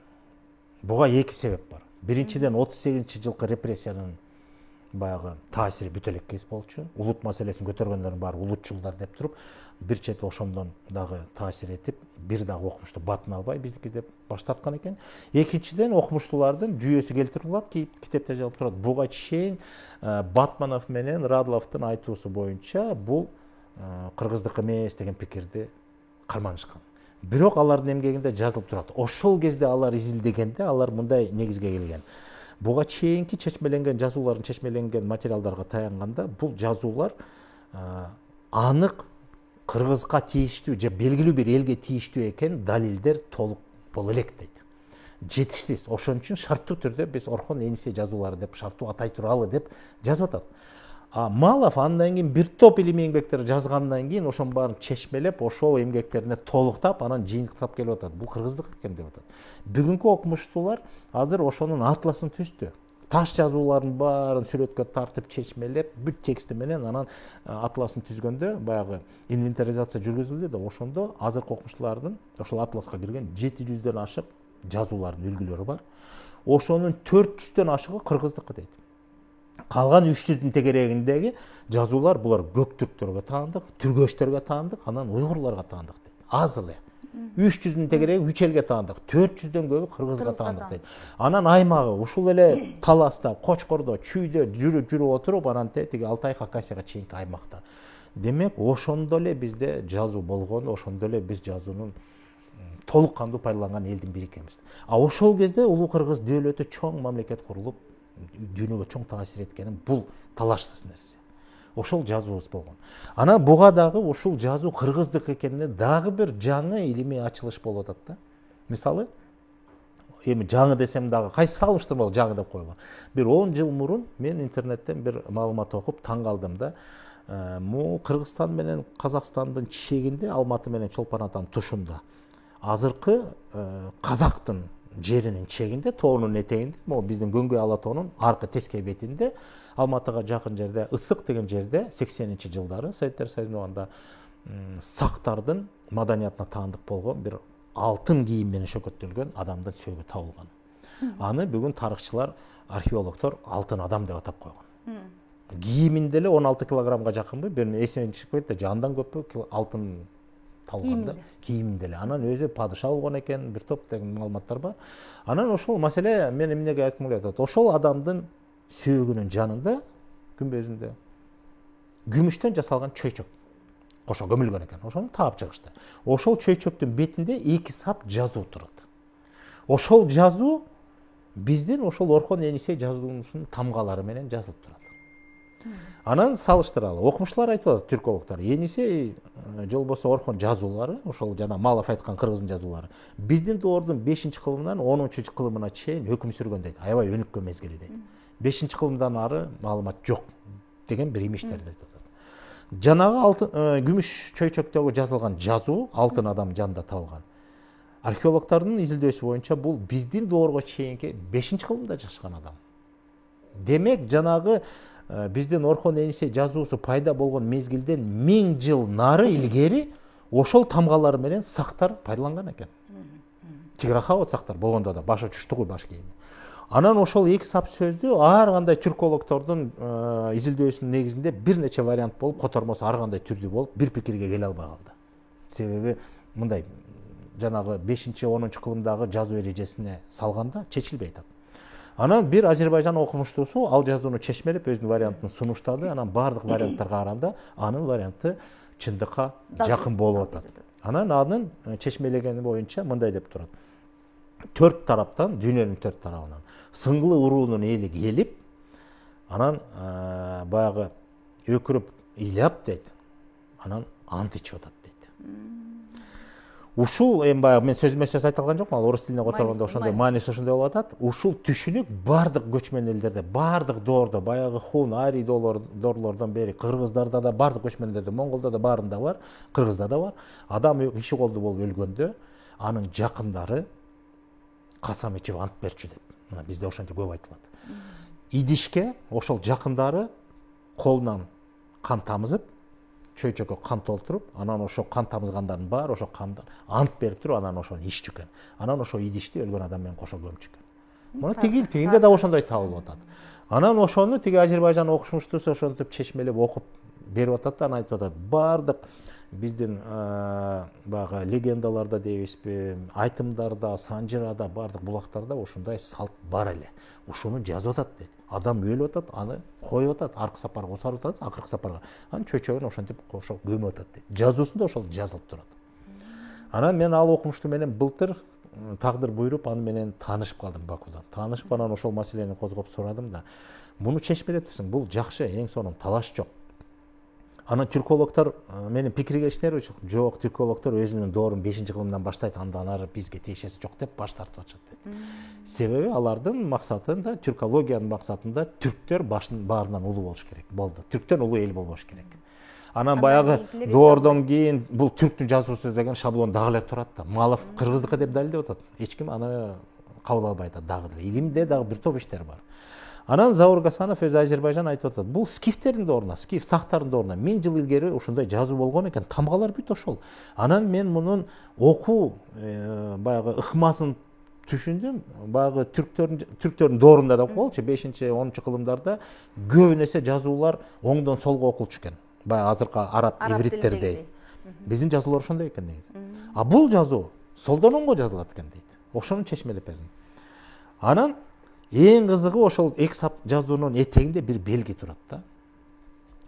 Буга эки себеп бар. Биринчиден 38-жылкы репрессиянын баягы таасири бүтө элек кез болчу. Улут маселесин көтөргөндөрдүн баары улутчулдар деп туруп, бир чети ошондон дагы таасир этип, бир дагы окумушту батын албай биздики деп баш тарткан экен. Экинчиден окумуштуулардын жүйөсү келтирилип алат, китепте жазылып турат. Буга чейин Батманов менен Радловдун айтуусу боюнча бул кыргыздык эмес деген пикирди карманышкан. Бирок алардын эмгегинде жазылып турат. Ошол кезде алар изилдегенде алар мындай негизге келген. Буга чейинки чечмеленген жазуулардын чечмеленген материалдарга таянганда бул жазуулар анык кыргызга тийиштүү же белгилүү бир элге тийиштүү экен далилдер толук боло элек дейт. Жетишсиз. Ошон үчүн шарттуу түрдө биз Орхон Енисей жазуулары деп шарттуу атай туралы деп жазып атат. Малов андан кийин бир топ илимий эмгектер жазгандан кийин ошонун баарын чечмелеп, ошол эмгектерине толуктап, анан жыйынтыктап келип атат. Бул кыргыздык экен деп атат. Бүгүнкү окумуштуулар азыр ошонун атласын түздү. Таш жазуулардын баарын сүрөткө тартып чечмелеп, бүт тексти менен анан атласын түзгөндө баягы инвентаризация жүргүзүлдү да, ошондо азыркы окумуштуулардын ошол атласка кирген 700дөн ашык жазуулардын үлгүлөрү бар. Ошонун 400дөн ашыгы кыргыздыкы дейт. Калган 300дүн тегерегиндеги жазуулар булар көк түрктөргө таандык, түргөчтөргө таандык, анан уйгурларга таандык дейт. Аз эле. 300'ün тегерегі 3 елге таандык, 400'дөн көбү кыргызга таандык дейт. таандык. Анан аймагы ушул эле Таласта, Кочкордо, Чүйдө жүрүп отуруп, анан тиги Алтай Хакасияга чейинки аймакта. Демек, ошондо эле бизде жазуу болгон, ошондо эле биз жазуунун толук кандуу пайдаланган элдин бири экенбиз. А ошол кезде Улуу Кыргыз дөөлөтү чоң мамлекет курулуп, дүйнөгө чоң таасир эткени бул талашсыз нерсе. Ошол жазуубуз болгон. Ана буга дагы ушул жазуу кыргыздык экенине дагы бир жаңы илимий ачылыш болуп атат да. Мисалы, эми жаңы десем дагы кайсы салыштырмалуу жаңы деп койгон. Бир 10 жыл мурун мен интернеттен бир маалымат окуп таң калдым да. Кыргызстан менен Казакстандын чегинде, Алматы менен Чолпон Атанын тушунда, азыркы Казактын жеринин чегинде, тоонун этегинде, могу биздин Көңгөй Ала тоонун аркы тескей бетинде, Алматыга жакын жерде, Ысык деген жерде 80-жылдары Советтер Союзунун убагында сактардын маданиятына таандык болгон бир алтын кийим менен шөкөттөлгөн адамдын сөөгү табылган. Аны бүгүн тарыхчылар, археологдор алтын адам деп атап койгон. Кийиминде эле 16 килограммга жакынбы, бирини эсимден чыгып кетти, жандан көппү алтын табылган да. Кийиминде эле. Анан өзү падыша болгон экен, бир топ деген маалыматтар бар. Анан ошол маселе мен эмнеге айткым келип атат? Ошол адамдын сөөгүнүн жанында, күмбөзүндө күмүштөн жасалган чөйчөк кошо көмүлгөн экен. Ошону таап чыгышты. Ошол чөйчөктүн бетинде 2 сап жазуу турат. Ошол жазуу биздин ошол Орхон Енисей жазуусунун тамгалары менен жазылып турат. Анан салыштыралы. Окумуштуулар айтып атат, түркологдор, Енисей же болбосо Орхон жазуулары, ошол жана Малов айткан кыргыздын жазуулары, биздин доордун 5-кылымынан 10-кылымына чейин өкүм сүргөн дейт. Аябай өнүккөн мезгили дейт. 5-кылымдан ары маалымат жок деген бир имиштер дейт. Жанагы күмүш чөйчөктөгү жазылган жазуу алтын адам жанында табылган. Археологдордун изилдөөсү боюнча бул биздин доорго чейинки 5-кылымда жашаган адам. Демек, жанагы биздин Орхон Енисей жазуусу пайда болгон мезгилден 1000 жыл нары илгери ошол тамгалары менен сактар пайдаланган экен. Тиграхаут сактар болгондо да баш учушту го баш кийими. Анан ошол 2 сап сөздү ар кандай түркологдордун изилдөөсүнүн негизинде бир нече вариант болуп, котормосу ар кандай түрдүү болуп, бир пикирге келе албай калды. Себеби мындай жанагы 5-10 кылымдагы жазуу эрежесине салганда чечилбей атат. Анан бир Азербайжан окумуштуусу ал жазууну чечмелеп өзүнүн вариантын сунуштады. Анан бардык варианттарга караганда анын варианты чындыкка жакын болуп атат. Анын чечмелегени боюнча мындай деп турат. 4 тараптан, дүйнөнүн 4 тарабынан сыңгылы уруунун эли келип, анан баягы өкүрүп ыйлап дейт. Анан ант ичип атат дейт. Ушул эми баягы мен сөзмө сөз айта алган жокмун, ал орус тилине которгондо ошондой мааниси ошондой болуп атат. Ушул түшүнүк бардык көчмөн элдерде, бардык доордо, баягы хун, ари доорлордон бери кыргыздарда да, бардык көчмөндөрдө, монголдо да баарында бар, кыргызда да бар. Адам иши колду болуп өлгөндө анын жакындары касам ичип ант берчү деп. Мына бизде ошентип көп айтылат. Идишке ошол жакындары колунан кан тамызып, чөйчөккө кан толтуруп, анан ошо кан тамызгандардын баары ошо кандан ант берип туруп, анан ошону иччү экен. Анан ошо идишти өлгөн адам менен кошо көмчү экен. Мына тигинде да ошондой табылып атат. Анан ошону тиги Азербайжан окушмуштуусу ошентип чечмелеп окуп берип атат да, анан айтып атат, бардык биздин баягы легендаларда дейбизби, айтымдарда, санжырада, бардык булактарда ошондой салт бар эле. Ушуну жазып атат дейт. Адам өлүп атат, аны коюп атат, аркы сапарга усарып атат, акыркы сапарга. Анан чөйчөгүн ошентип ошол көмүп атат дейт. Жазуусунда ошол жазылып турат. Анан мен ал окумушту менен былтыр тагдыр буйруп аны менен таанышып калдым Бакудан. Таанышып анан ошол маселени козгоп сурадым да. Муну чечмелеп турсаң, бул жакшы, эң сонун талаш жок. Анан түркологдор менин пикиргештер жок, түркологдор өзүнүн доорун 5-кылымдан баштайт, андан ары бизге тиешеси жок деп баш тартып атышат дейт. Себеби алардын максатында, түркологиянын максатында түрктөр баарынан улуу болуш керек болду. Түрктөн улуу эл болбош керек. Анан баягы доордон кийин бул түрктүн жазуусу деген шаблон дагы эле турат да. Малов кыргыздыкы деп далилдеп атат. Эч ким аны кабыл албай атат дагы эле. Илимде дагы бир топ иштер бар. Анан Заур Гасанов өзү Азербайжан айтып атат. Бул скифтердин дооруна, скиф сактардын дооруна 1000 жыл илгери ушундай жазуу болгон экен. Тамгалар бүт ошол. Анан мен мунун окуу баягы ыкмасын түшүндүм. Баягы түрктөрдүн доорунда да болчу 5-10 кылымдарда көбүнесе жазуулар оңдон солго окулчу экен. Баягы азыркы араб ивриттердей. Биздин жазуулар ошондой экен негизи. А бул жазуу солдон оңго жазылат экен дейт. Ошону чечмелеп бердим. Анан эң кызыгы ошол эки сап жазуунун этегинде бир белги турат да.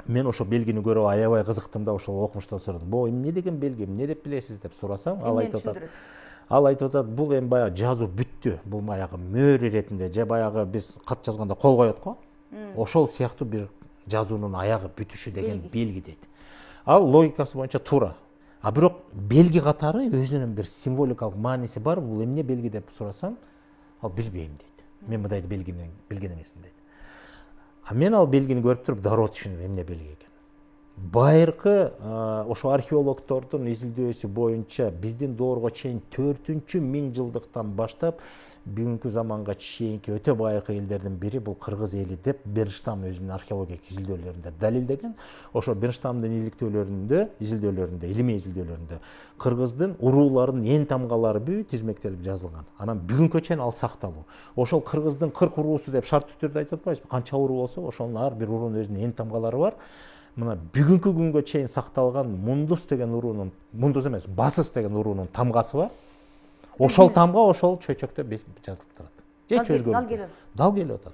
Мен ошол белгини көрүп аябай кызыктым да, ошол окумуштан сурадым. Бу эмне деген белги, эмне деп билесиз деп сурасам, ал айтып атат, бул эми баягы жазуу бүттү. Бул баягы мөөр иретинде же баягы биз кат жазганда кол коет го. Ошол сыяктуу бир жазуунун аягы бүтүшү деген белги дейт. Ал логикасы боюнча туура. А бирок белги катары өзүнүн бир символикалык мааниси бар. Бул эмне белги деп сурасам, ал билбейм дейт. Мен мындайды билген эмесмин дейт. А мен ал белгини көрүп туруп дароо түшүндүм эмне белги экен. Байыркы ошо археологдордун изилдөөсү боюнча биздин доорго чейин 4-миң жылдыктан баштап бүгүнкү заманга чейинки өтө байыркы элдердин бири бул кыргыз эли деп Бернштам өзүнүн археологиялык изилдөөлөрүндө далилдеген. Ошо Бернштамдын изилдөөлөрүндө, илимий изилдөөлөрүндө кыргыздын урууларынын эн тамгалары бүт тизмектелип жазылган. Анан бүгүнкү чейин ал сакталуу. Ошол кыргыздын 40 уруусу деп шарттуу түрдө айтып атпайбызбы? Канча уруу болсо, ошонун ар бир уруунун өзүнүн эн тамгалары бар. Мына бүгүнкү күнгө чейин сакталган Мундус деген уруунун, Мундус эмес, Басыс деген уруунун тамгасы бар. Ошол тамга ошол чөйчөктө жазылып турат. Дал келип атат.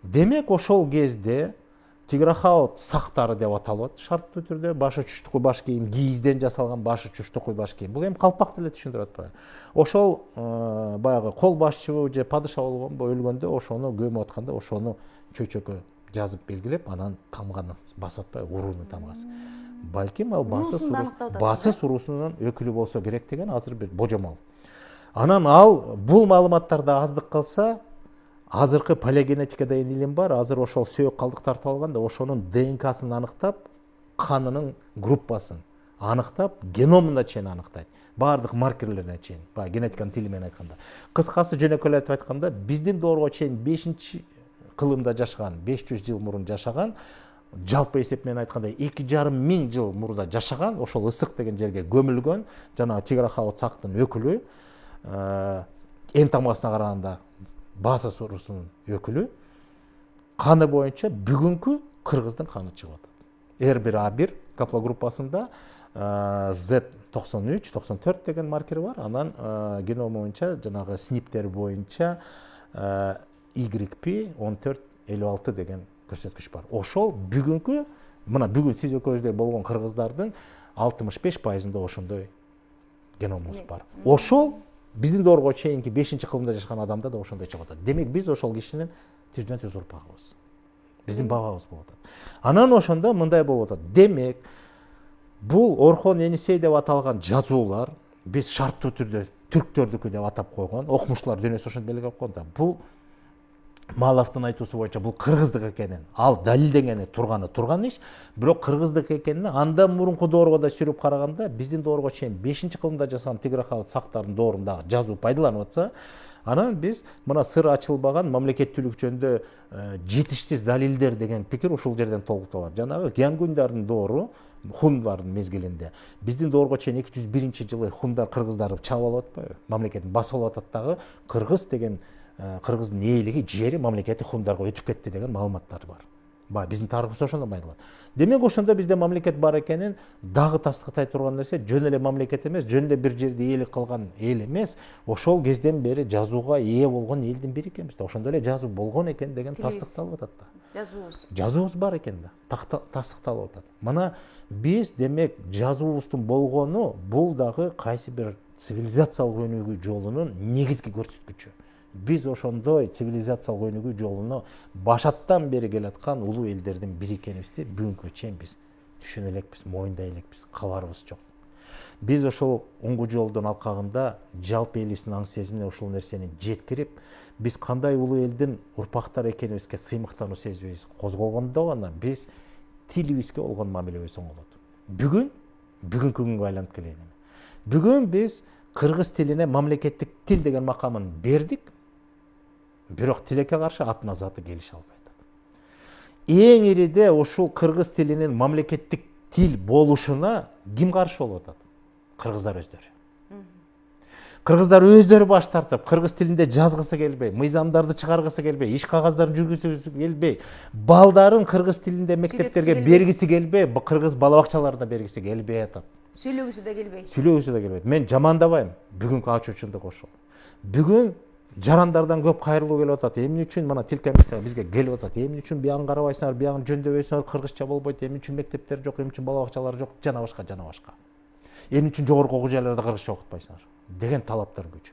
Демек ошол кезде Тиграхаут сактары деп аталат шарттуу түрдө, башы чүчтүкуй баш кийим, кийизден жасалган башы чүчтүкуй баш кийим. Бул эми калпак деле түшүндүрүп атпайбы? Ошол баягы кол башчыбы же падыша болгонбу өлгөндө ошону көмүп атканда ошону чөйчөккө жазып белгилеп, анан тамганы басып атпайбы, уруунун тамгасы. Балким ал Басыс уруусунун өкүлү болсо керек деген азыр бир божомол. Анан ал бул маалыматтарда аздык калса, азыркы палеогенетика деген илим бар. Азыр ошол сөөк калдыктар табылганда, ошонун ДНК-сын аныктап, канынын группасын аныктап, геномуна чейин аныктайт. Бардык маркерлерине чейин, баягы генетиканын тили менен айтканда. Кыскасы жөнөкөйлөтүп айтканда, биздин доорго чейин 5-кылымда жашаган, 500 жыл мурун жашаган, жалпы эсеп менен айтканда 2,5 жыл мурда жашаган, ошол ысык деген жерге көмүлгөн, жана Тиграхаут сактын өкүлү, эн тамгасына караганда Басыс уруусунун өкүлү, каны боюнча бүгүнкү кыргыздын каны чыгып атат. R1A1 гаплогруппасында Z93, 94 деген маркер бар. Анан геном боюнча, жанагы сниптер боюнча YP1456 деген көрсөткүч бар. Ошол бүгүнкү, мына бүгүн сиз экөөбүздөй болгон кыргыздардын 65%-ында ошондой геномубуз бар. Ошол биздин доорго чейинки 5-кылымда жашаган адамда да ошондой чыгып атат. Демек биз ошол кишинин түздөн-түз урпагыбыз. Биздин бабабыз болуп атат. Анан ошондо мындай болуп атат. Демек, бул Орхон Енисей деп аталган жазуулар биз шарттуу түрдө түрктөрдүкү деп атап койгон, окумуштуулар дүйнөсү ошентип белгилеп койгон да. Бул Маалавдын айтуусу боюнча бул кыргыздык экенин, ал далилденгени турган иш, бирок кыргыздык экенин андан мурунку доорго да сүрүп караганда, биздин доорго чейин 5-кылымда жасаган Тиграхаут сактарынын доорундагы жазуу пайдаланып атса, анан биз мына сыр ачылбаган мамлекеттүүлүк жөнүндө жетишсиз далилдер деген пикир ушул жерден толукталат. Жанагы Гянгундардын доору хундардын мезгилинде биздин доорго чейин 201-жылы хундар кыргыздарды чабып алып атпайбы? Мамлекетин басып алып атат дагы кыргыз деген кыргыздын ээлиги, жери, мамлекети хундарга өтүп кетти деген маалыматтар бар. Биздин тарыхыбыз ошондо байланат. Демек ошондо бизде мамлекет бар экенин дагы тастыктай турган нерсе жөн эле мамлекет эмес, жөн эле бир жерде ээлик кылган эл эмес, ошол кезден бери жазууга ээ болгон элдин бири экенбиз да. Ошондо эле жазуу болгон экен деген тастыкталып атат да. Жазуубуз бар экен да, тастыкталып атат. Мына биз демек жазуубуздун болгону бул дагы кайсы бир цивилизациялык өнүгүү жолунун негизги көрсөткүчү. Биз ошондой цивилизациялык өнүгүү жолуна башаттан бери келаткан улуу элдердин бири экенибизди бүгүнкү чейин биз түшүнө элекпиз, моюндай элекпиз, кабарыбыз жок. Биз ошол оңгу жолдун алкагында жалпы элибиздин аң сезимине ушул нерсени жеткирип, биз кандай улуу элдин урпактары экенибизге сыймыктануу сезибиз козголгондо гана биз тилибизге болгон мамилебиз оңолот. Бүгүнкү күнгө айланып келели. Бүгүн биз кыргыз тилине мамлекеттик тил деген макамын бердик. Бирок тилекке каршы атына заты келише албай атат. Эң ириде ушул кыргыз тилинин мамлекеттик тил болушуна ким каршы болуп атат? Кыргыздар өздөрү. Кыргыздар өздөрү баш тартып, кыргыз тилинде жазгысы келбей, мыйзамдарды чыгаргысы келбей, иш кагаздарын жүргүзгүсү келбей, балдарын кыргыз тилинде мектептерге бергиси келбей, кыргыз бала бакчаларына бергиси келбей атат. Сүйлөгүсү да келбейт. Сүйлөгүсү да келбейт. Мен жамандабайм бүгүнкү ачуучумду ошол. Бүгүн жарандардан көп кайрылуу келип атат. Эмне үчүн мына тил комиссия бизге келип атат? Эмне үчүн биягын карабайсыңар, биягын жөндөбөйсүңөр, кыргызча болбойт, эмне үчүн мектептер жок, эмне үчүн бала бакчалар жок, жана башка жана башка. Эмне үчүн жогорку окуу жайларда кыргызча окутпайсыңар деген талаптар күч.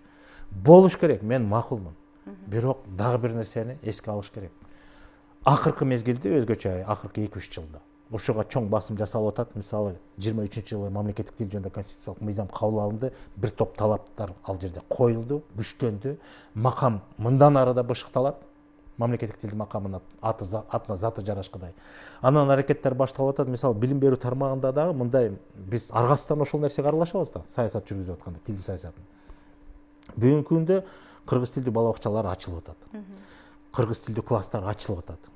Болуш керек, мен макулмун. Бирок дагы бир нерсени эске алыш керек. Акыркы мезгилде өзгөчө акыркы 2-3 жылда ошого чоң басым жасалып атат. Мисалы 23-жылы мамлекеттик тил жөнүндө конституциялык мыйзам кабыл алынды. Бир топ талаптар ал жерде коюлду, күчтөндү. Макам мындан ары да бышыкталат. Мамлекеттик тилдин макамына атына заты жарашкыдай. Анан аракеттер башталып атат. Мисалы билим берүү тармагында дагы мындай биз аргасыздан ошол нерсеге аралашабыз да, саясат жүргүзүп атканда, тил саясатын. Бүгүнкү күндө кыргыз тилдүү бала бакчалар ачылып атат. Кыргыз тилдүү класстар ачылып атат.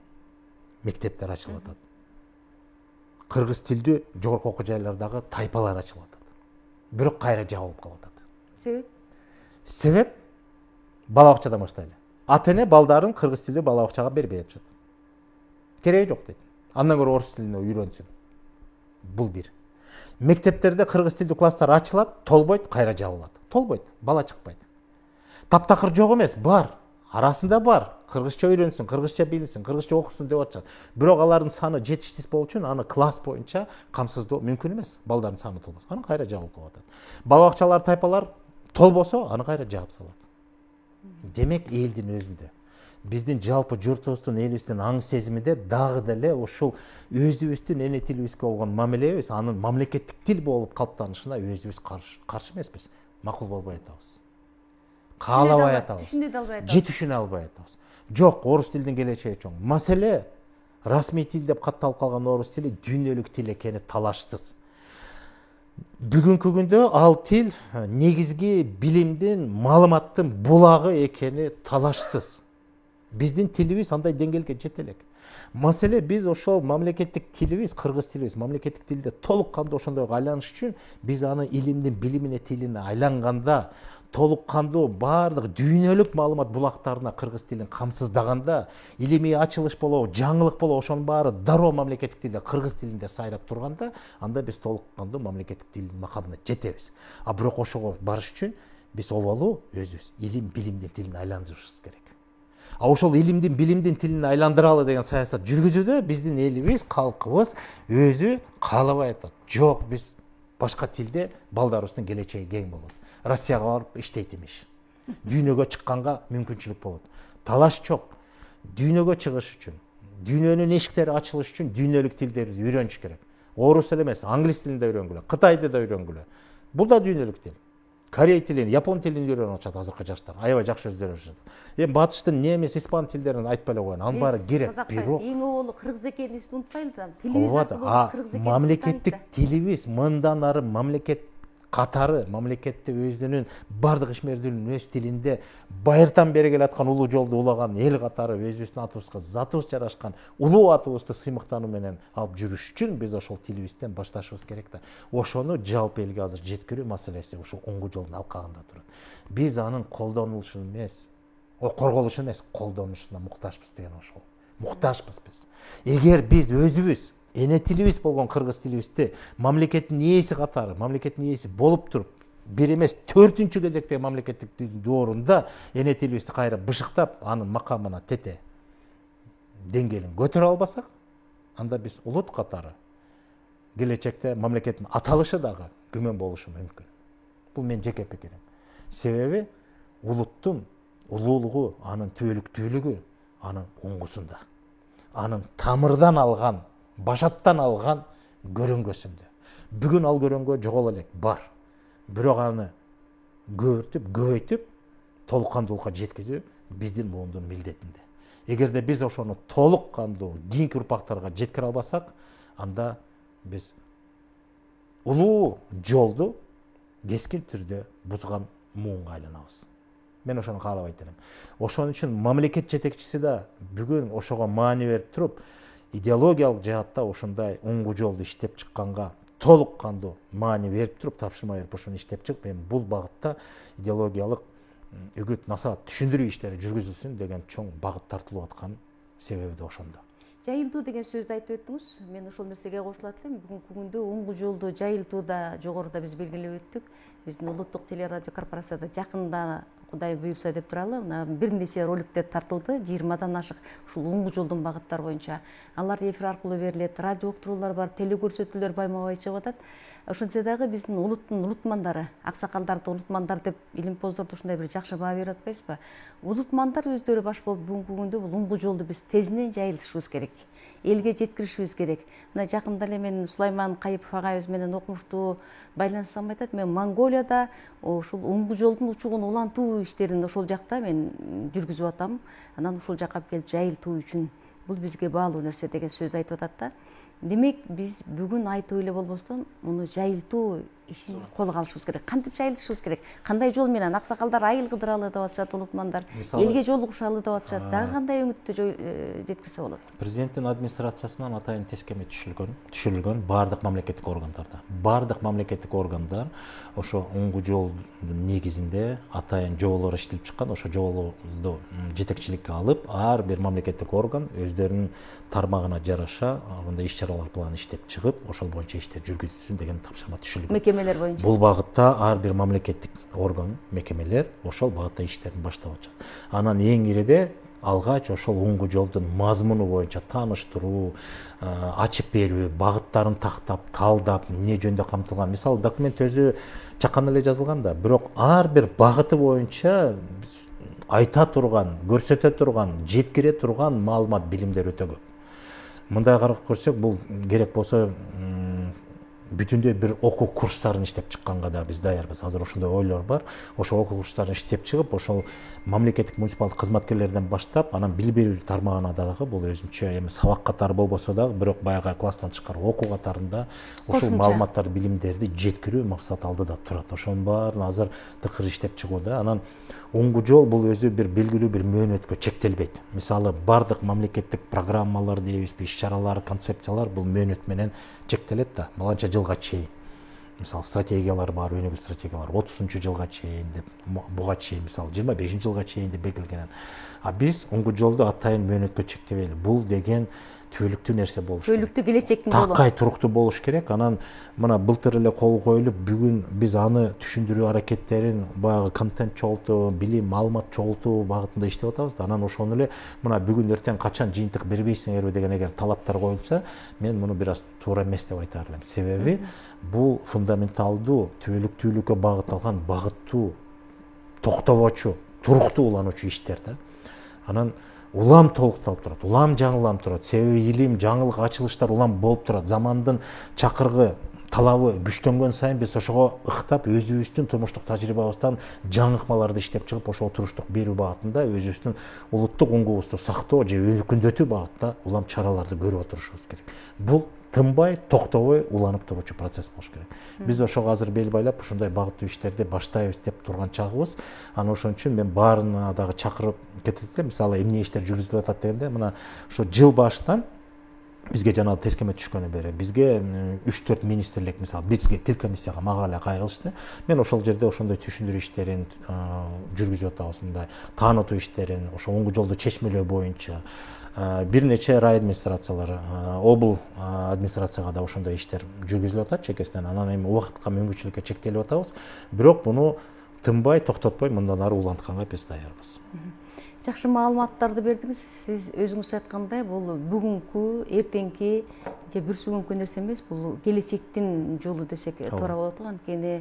Мектептер ачылып атат. Кыргыз тилдүү жогорку окуу жайлардагы тайпалар ачылып атат. Бирок кайра жабылып калып атат. Себеп? Себеп бала бакчадан баштайлы. Ата-эне балдарын кыргыз тилдүү бала бакчага бербей атышат. Кереги жок дейт. Андан көрө орус тилине үйрөнсүн. Бул бир. Мектептерде кыргыз тилдүү класстар ачылат, толбойт, кайра жабылат. Толбойт, бала чыкпайт. Таптакыр жок эмес, бар. Арасында бар. Кыргызча үйрөнсүн, кыргызча билсин, кыргызча окусун деп атышат. Бирок алардын саны жетишсиз болуу үчүн аны класс боюнча камсыздоо мүмкүн эмес. Балдардын саны толбосо, аны кайра жабылып калып атат. Бала бакчалар, тайпалар толбосо, аны кайра жаап салат. Демек элдин өзүндө, биздин жалпы журтубуздун, элибиздин аң сезиминде дагы деле ушул өзүбүздүн эне тилибизге болгон мамилебиз, анын мамлекеттик тил болуп калыптанышына өзүбүз каршы эмеспиз. Макул болбой атабыз. Каалабай атабыз. Түшүнө да албай атабыз. Же түшүнө албай атабыз. Жок, орус тилдин келечеги чоң. Маселе расмий тил деп катталып калган орус тили дүйнөлүк тил экени талашсыз. Бүгүнкү күндө ал тил негизги билимдин, маалыматтын булагы экени талашсыз. Биздин тилибиз андай деңгээлге жете элек. Маселе биз ошол мамлекеттик тилибиз, кыргыз тилибиз мамлекеттик тилде толук кандуу ошондойго айланыш үчүн биз аны илимдин, билимине, тилине айланганда, толук кандуу баардык дүйнөлүк маалымат булактарына кыргыз тилин камсыздаганда, илимий ачылыш болобу, жаңылык болобу, ошонун баары дароо мамлекеттик тилде, кыргыз тилинде сайрап турганда, анда биз толук кандуу мамлекеттик тилдин макамына жетебиз. А бирок ошого барыш үчүн биз оболу өзүбүз илим, билимдин тилин айландырышыбыз керек. А ошол илимдин, билимдин тилин айландыралы деген саясат жүргүзүүдө биздин элибиз, калкыбыз өзү каалабай атат. Жок, биз башка тилде балдарыбыздын келечеги кең болот. Россияга барып иштейт имиш. Дүйнөгө чыкканга мүмкүнчүлүк болот. Талаш жок. Дүйнөгө чыгыш үчүн, дүйнөнүн эшиктери ачылыш үчүн дүйнөлүк тилдерди үйрөнүш керек. Орус эле эмес, англис тилин да үйрөнгүлө, кытайды да үйрөнгүлө. Бул да дүйнөлүк тил. Корей тилин, япон тилин үйрөнүп атышат азыркы жаштар. Аябай жакшы өздөрү. Эми батыштын немис, испан тилдерин айтпай эле коеюн. Анын баары керек. Бирок эң оболу кыргыз экенибизди унутпайлы да. Тилибиз аркылуу кыргыз экенибизди мамлекеттик тилибиз мындан ары мамлекет катары, мамлекетте өзүнүн бардык ишмердүүлүгүн өз тилинде байыртан бери келаткан улуу жолду улаган эл катары өзүбүздүн атыбызга затыбыз жарашкан улуу атыбызды сыймыктануу менен алып жүрүш үчүн биз ошол тилибизден башташыбыз керек да. Ошону жалпы элге азыр жеткирүү маселеси ушул оңгу жолдун алкагында турат. Биз анын колдонулушун эмес, корголушун эмес, колдонушуна муктажбыз деген ошол. Муктажбыз биз. Эгер биз өзүбүз эне тилибиз болгон кыргыз тилибизди мамлекеттин ээси катары, мамлекеттин ээси болуп туруп, бир эмес 4-чү кезектеги мамлекеттик тилдин доорунда эне тилибизди кайра бышыктап, анын макамына тете деңгээлин көтөрө албасак, анда биз улут катары келечекте мамлекеттин аталышы дагы күмөн болушу мүмкүн. Бул менин жеке пикирим. Себеби улуттун улуулугу, анын түбөлүктүүлүгү анын оңгусунда. Анын тамырдан алган, башаттан алган көрөнгөсүндө. Бүгүн ал көрөнгө жоголо элек бар. Бирок аны көбөйтүп, толук кандуулукка жеткизүү биздин муундун милдетинде. Эгерде биз ошону толук кандуу кийинки урпактарга жеткире албасак, анда биз улуу жолду кескин түрдө бузган муунга айланабыз. Мен ошону каалабайт элем. Ошон үчүн мамлекет жетекчиси да бүгүн ошого маани берип туруп, идеологиялык жаатта ошондой оңгу жолду иштеп чыкканга толук кандуу маани берип туруп, тапшырма берип ошону иштеп чыгып, эми бул багытта идеологиялык үгүт насаат түшүндүрүү иштери жүргүзүлсүн деген чоң багыт тартылып аткан себеби да ошондо. жайылтуу деген сөздү айтып өттүңүз. Мен ошол нерсеге кошулат элем. Бүгүнкү күндө оңгу жолду жайылтууда жогоруда биз белгилеп өттүк. Биздин улуттук телерадио корпорацияда жакында Кудай буюрса деп туралы мына бир нече роликтер тартылды. 20дан ашык ушул оңгу жолдун багыттары боюнча. Алар эфир аркылуу берилет, радио уктуруулар бар, телекөрсөтүүлөр байма-бай чыгып атат. Ошентсе дагы биздин улуттун улутмандары, аксакалдарды улутмандар деп илимпоздорду ушундай бир жакшы баа берип атпайсызбы? Улутмандар өздөрү баш болуп бүгүнкү күндө бул оңгу жолду биз тезинен жайылтышыбыз керек. Элге жеткиришибиз керек. Мына жакында эле мен Сулайман Кайыпов агайыбыз менен окумуштуу байланышсам айтат, мен Монголияда ушул оңгу жолдун учугун улантуу иштерин ошол жакта мен жүргүзүп атам. Анан ушул жакка келип жайылтуу үчүн бул бизге баалуу нерсе деген сөз айтып атат да. Демек биз бүгүн айтуу эле болбостон муну жайылтуу ишин колго алышыбыз керек. Кантип жайылтышыбыз керек? Кандай жол менен? Аксакалдар айыл кыдыралы деп атышат, улутмандар элге жолугушалы деп атышат. Дагы кандай өңүттү жеткирсе болот? Президенттин администрациясынан атайын тескеме түшүрүлгөн баардык мамлекеттик органдарда. Баардык мамлекеттик органдар ошо оңгу жолдун негизинде атайын жоболор иштелип чыккан. Ошо жоболорду жетекчиликке алып, ар бир мамлекеттик орган өздөрүнүн тармагына жараша андай иш-чаралар планын иштеп чыгып, ошол боюнча иштер жүргүзүлсүн деген тапшырма түшүрүлгөн. Мекемелер боюнча. Бул багытта ар бир мамлекеттик орган, мекемелер ошол багытта иштерин баштап атышат. Анан эң ириде алгач ошол оңгу жолдун мазмуну боюнча тааныштыруу, ачып берүү, багыттарын тактап, талдап, эмне жөнүндө камтылган. Мисалы документ өзү чакан эле жазылган да, бирок ар бир багыты боюнча айта турган, көрсөтө турган, жеткире турган маалымат, билимдер өтө көп. Мындай карап көрсөк, бул керек болсо бүтүндөй бир окуу курстарын иштеп чыкканга да биз даярбыз. Азыр ошондой ойлор бар. Ошол окуу курстарын иштеп чыгып, ошол мамлекеттик муниципалдык кызматкерлерден баштап, анан билим берүү тармагына дагы бул өзүнчө эми сабак катары болбосо дагы, бирок баягы класстан тышкары окуу катарында ушул маалыматтар, билимдерди жеткирүү максат алдыда турат. Ошонун баарын азыр тыкыр иштеп чыгууда. Анан оңгу жол бул өзү бир белгилүү бир мөөнөткө чектелбейт. Мисалы бардык мамлекеттик программалар дейбизби, иш-чаралар, концепциялар бул мөөнөт менен чектелет да. Баланча жылга чейин. Мисалы стратегиялар бар, өнүгүү стратегиялар 30-жылга чейин деп, буга чейин мисалы 25-жылга чейин деп белгиленген. А биз оңгу жолду атайын мөөнөткө чектебейли. Бул деген түбөлүктүү нерсе болуш керек. Түбөлүктүү келечектин жолу. Такай туруктуу болуш керек. Анан мына былтыр эле кол коюлуп, бүгүн биз аны түшүндүрүү аракеттерин баягы контент чогултуу, билим, маалымат чогултуу багытында иштеп атабыз да. Анан ошону эле мына бүгүн эртең качан жыйынтык бербейсиңерби деген эгер талаптар коюлса, мен муну бир аз туура эмес деп айтар элем. Себеби бул фундаменталдуу түбөлүктүүлүккө багытталган, багыттуу, токтобочу, туруктуу улануучу иштер да. Анан улам толукталып турат, улам жаңыланып турат. Себеби илим, жаңылык, ачылыштар улам болуп турат. Замандын чакыргы талабы күчтөнгөн сайын биз ошого ыктап, өзүбүздүн турмуштук тажрыйбабыздан жаңы ыкмаларды иштеп чыгып, ошого туруштук берүү багытында өзүбүздүн улуттук оңгубузду сактоо же өнүкүндөтүү багытта улам чараларды көрүп отурушубуз керек. Бул тынбай, токтобой уланып туруучу процесс болуш керек. Биз ошого азыр бел байлап, ушундай багыттуу иштерди баштайбыз деп турган чагыбыз. Анан ошон үчүн мен баарына дагы чакырып кетет элем. Мисалы, эмне иштер жүргүзүлүп атат дегенде, мына ошо жыл башынан бизге жана тескеме түшкөнү бери бизге 3-4 министрлик, мисалы, бизге тил комиссияга мага эле кайрылышты. Мен ошол жерде ошондой түшүндүрүү иштерин жүргүзүп атабыз, мындай таанытуу иштерин, ошо оңгу жолду чечмелөө боюнча бир нече рай администрациялар, обл администрацияга да ошондой иштер жүргүзүлүп атат чекесинен. Анан эми убакытка, мүмкүнчүлүккө чектелип атабыз. Бирок муну тынбай, токтотпой мындан ары улантканга биз даярбыз. Жакшы маалыматтарды бердиңиз. Сиз өзүңүз айткандай, бул бүгүнкү, эртеңки же бүрсүгүнкү нерсе эмес, бул келечектин жолу десек туура болот го. Анткени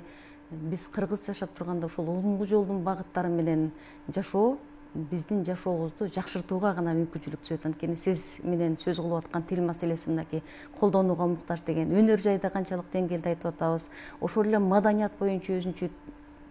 биз кыргыз жашап турганда ошол оңгу жолдун багыттары менен жашоо биздин жашообузду жакшыртууга гана мүмкүнчүлүк түзөт. Анткени сиз менен сөз кылып аткан тил маселеси мынакей колдонууга муктаж деген, өнөр жайда канчалык деңгээлде айтып атабыз. Ошол эле маданият боюнча өзүнчө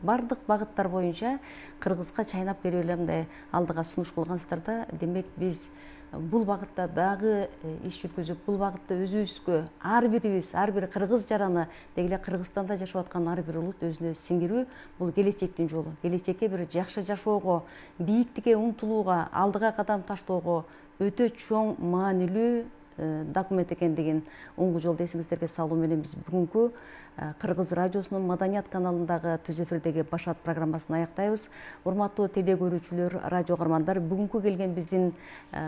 бардык багыттар боюнча кыргызга чайнап келип эле мындай алдыга сунуш кылгансыздар да. Демек биз бул багытта дагы иш жүргүзүп, бул багытта өзүбүзгө ар бирибиз, ар бир кыргыз жараны, деги эле Кыргызстанда жашап аткан ар бир улут өзүнө өзү сиңирүү бул келечектин жолу. Келечекке бир жакшы жашоого, бийиктикке умтулууга, алдыга кадам таштоого өтө чоң маанилүү документ экендигин оңгу жолду эсиңиздерге салуу менен биз бүгүнкү Кыргыз радиосунун Маданият каналындагы түз эфирдеги Башат программасын аяктайбыз. Урматтуу теле көрүүчүлөр, радио каармандар, бүгүнкү келген биздин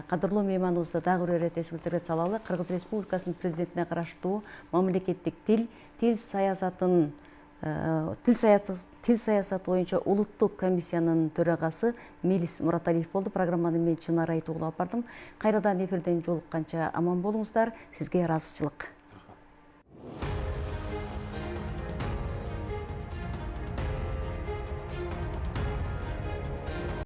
кадырлуу мейманыбызды дагы бир ирет эсиңиздерге салалы. Кыргыз Республикасынын президентине караштуу мамлекеттик тил саясаты боюнча улуттук комиссиянын төрагасы Мелис Мураталиев болду. Программаны мен Чынар Айтуугул алып бардым. Кайрадан эфирден жолукканча аман болуңуздар. Сизге ыраазычылык.